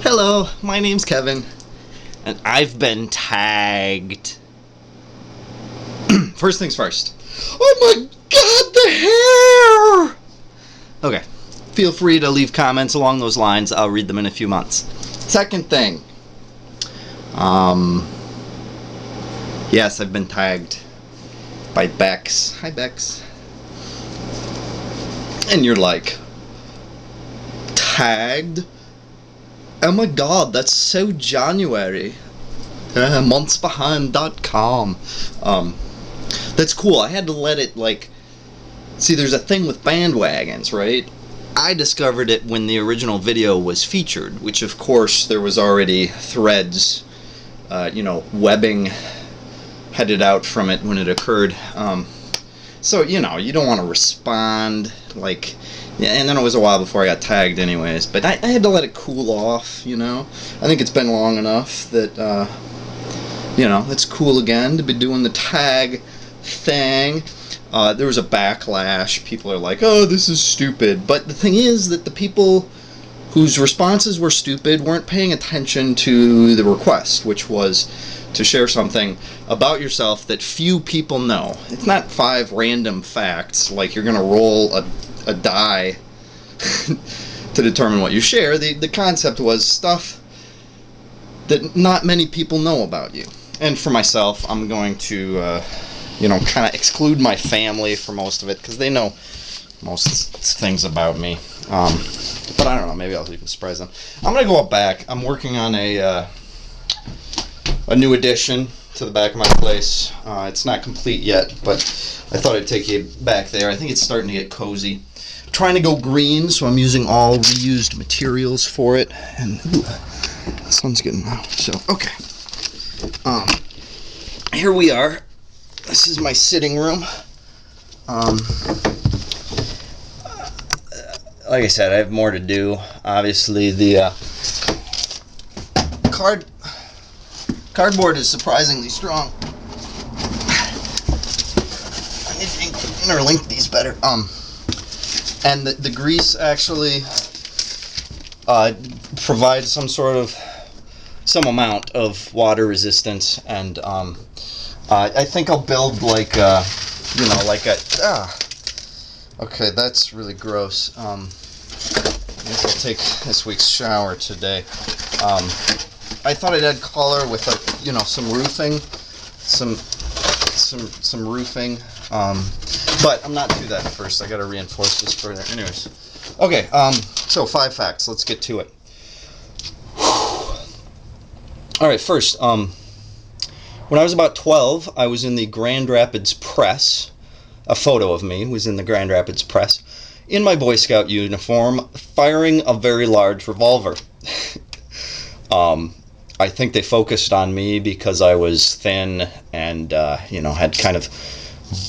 Hello, my name's Kevin, and I've been tagged. First things first. Oh my god, the hair! Okay, feel free to leave comments along those lines. I'll read them in a few months. Second thing. Yes, I've been tagged by Bex. Hi, Bex. And you're like, tagged? Oh my god, that's so January. Monthsbehind.com. That's cool. I had to let it, see, there's a thing with bandwagons, right? I discovered it when the original video was featured, which of course there was already threads, webbing headed out from it when it occurred. So, you don't want to respond, and then it was a while before I got tagged anyways, but I had to let it cool off, I think it's been long enough that, it's cool again to be doing the tag thing. There was a backlash. People are like, oh, this is stupid. But the thing is that the people whose responses were stupid weren't paying attention to the request, which was to share something about yourself that few people know. It's not 5 random facts, like you're going to roll a die to determine what you share. The concept was stuff that not many people know about you. And for myself, I'm going to, kind of exclude my family for most of it, because they know most things about me. But I don't know, maybe I'll even surprise them. I'm going to go up back. I'm working on a new addition to the back of my place. It's not complete yet, but I thought I'd take you back there. I think it's starting to get cozy. I'm trying to go green, so I'm using all reused materials for it. And ooh, the sun's getting out. So okay. Here we are. This is my sitting room. Like I said, I have more to do. Obviously, the cardboard is surprisingly strong. I need to interlink these better. And the grease actually provides some amount of water resistance, and I think I'll build okay, that's really gross. I guess I'll take this week's shower today. I thought I'd add color with some roofing, some roofing. But I'm not do that first. I got to reinforce this further. Anyways, okay. So 5 facts. Let's get to it. All right. First, when I was about 12, I was in the Grand Rapids Press. A photo of me was in the Grand Rapids Press in my Boy Scout uniform, firing a very large revolver. I think they focused on me because I was thin and, had kind of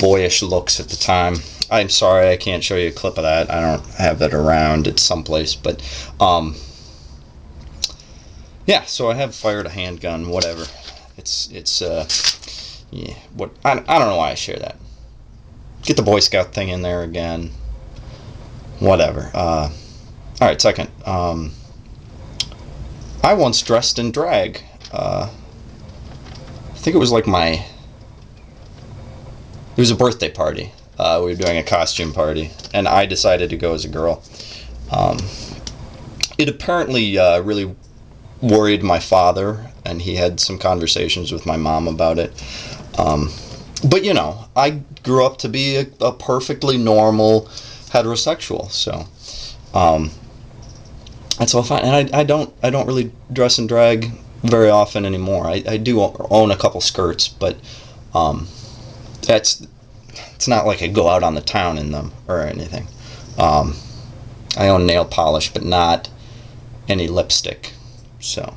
boyish looks at the time. I'm sorry, I can't show you a clip of that. I don't have it around. It's someplace, but, yeah, so I have fired a handgun, whatever. Yeah, I don't know why I share that. Get the Boy Scout thing in there again. Whatever. Alright, second. I once dressed in drag. I think it was it was a birthday party. We were doing a costume party, and I decided to go as a girl. It apparently really worried my father, and he had some conversations with my mom about it. But I grew up to be a perfectly normal heterosexual, so that's all fine. And I don't really dress in drag very often anymore. I do own a couple skirts, but it's not like I go out on the town in them or anything. I own nail polish, but not any lipstick. So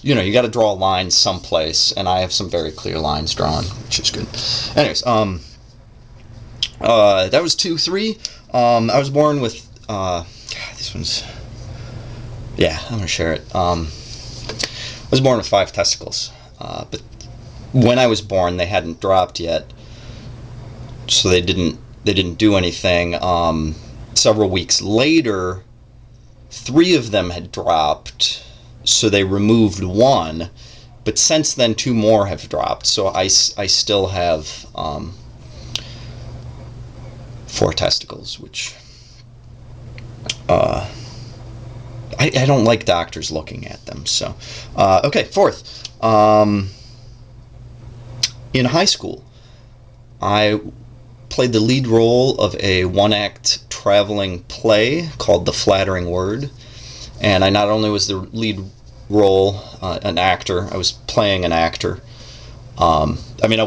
you got to draw a line someplace, and I have some very clear lines drawn, which is good. Anyways, that was 2, 3. I was born with, this one's, yeah, I'm gonna share it. I was born with 5 testicles, but when I was born, they hadn't dropped yet, so they didn't do anything. Several weeks later, 3 of them had dropped. so they removed one, but since then 2 more have dropped, so I still have 4 testicles, which I don't like doctors looking at them. So okay, 4th, in high school I played the lead role of a 1-act traveling play called The Flattering Word, and I not only was the lead role, an actor, I was playing an actor. I mean,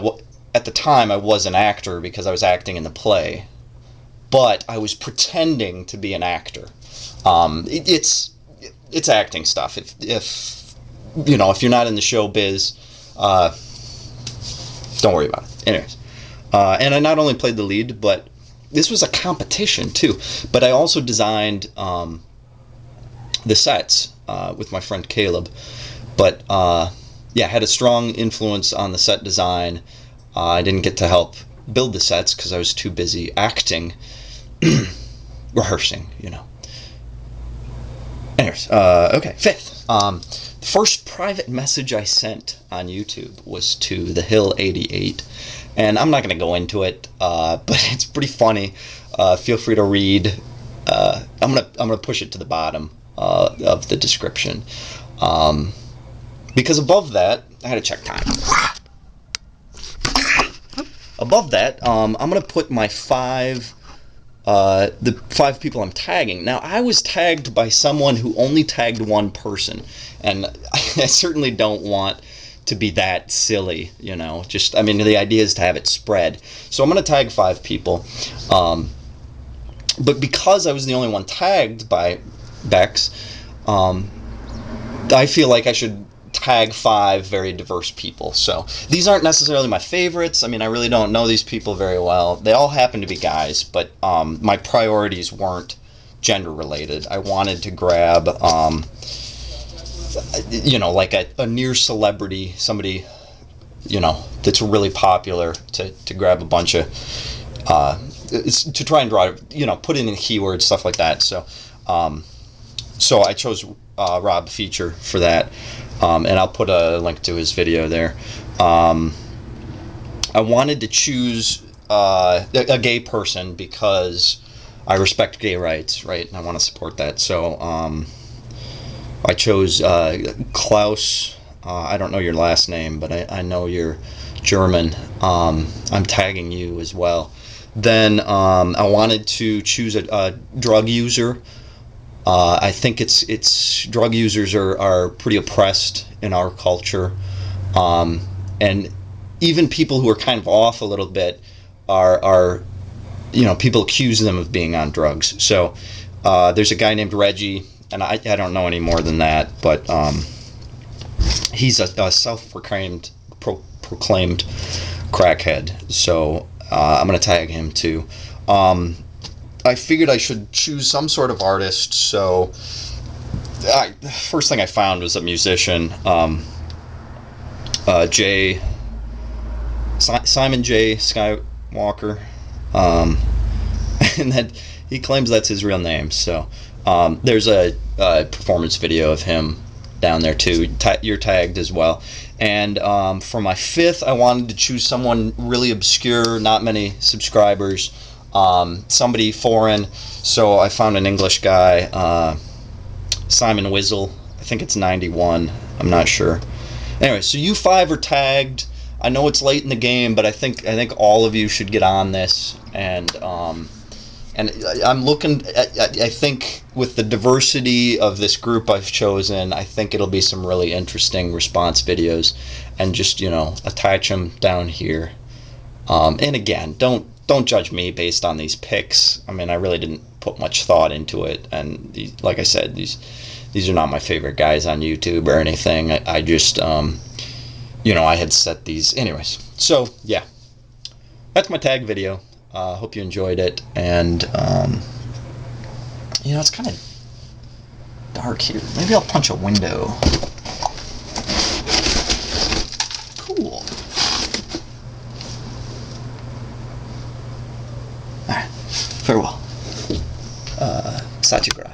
at the time I was an actor because I was acting in the play, but I was pretending to be an actor. It's acting stuff. If you know, if you're not in the showbiz, don't worry about it. Anyways, and I not only played the lead, but this was a competition too. But I also designed the sets with my friend Caleb. But yeah, had a strong influence on the set design. I didn't get to help build the sets because I was too busy acting, rehearsing, you know. Anyways, okay, 5th. The first private message I sent on YouTube was to the Hill 88, and I'm not going to go into it, but it's pretty funny. Feel free to read. I'm gonna push it to the bottom of the description, because above that, I had to check time. Above that, I'm gonna put my 5. The 5 people I'm tagging. Now, I was tagged by someone who only tagged 1 person, and I certainly don't want to be that silly, you know. Just, I mean, the idea is to have it spread. So I'm going to tag 5 people, but because I was the only one tagged by Bex, I feel like I should tag 5 very diverse people. So these aren't necessarily my favorites. I mean, I really don't know these people very well. They all happen to be guys, but my priorities weren't gender related. I wanted to grab you know, like a near celebrity, somebody, you know, that's really popular, to grab a bunch of to try and draw, you know, put in keywords, stuff like that. So so I chose Rob Feture for that. And I'll put a link to his video there. I wanted to choose a gay person because I respect gay rights, right? And I want to support that. So I chose Claus. I don't know your last name, but I know you're German. I'm tagging you as well. Then I wanted to choose a drug user. I think it's drug users are pretty oppressed in our culture, and even people who are kind of off a little bit are you know, people accuse them of being on drugs. So there's a guy named Reggie, and I don't know any more than that, but he's a self-proclaimed crackhead. So I'm gonna tag him too. I figured I should choose some sort of artist, so first thing I found was a musician, simon.j.sky, and that he claims that's his real name. So there's a performance video of him down there too. You're tagged as well. And for my 5th, I wanted to choose someone really obscure, not many subscribers. Somebody foreign, so I found an English guy, Simon Wizzle. I think it's 91. I'm not sure. Anyway, so you 5 are tagged. I know it's late in the game, but I think all of you should get on this. And I'm looking. I think with the diversity of this group I've chosen, I think it'll be some really interesting response videos. And just, you know, attach them down here. And again, don't judge me based on these pics. I mean, I really didn't put much thought into it, and like I said, these are not my favorite guys on YouTube or anything. I just you know, I had set these anyways. So yeah, that's my tag video. Hope you enjoyed it, and you know, it's kind of dark here. Maybe I'll punch a window. Cool. Farewell. Satyagraha.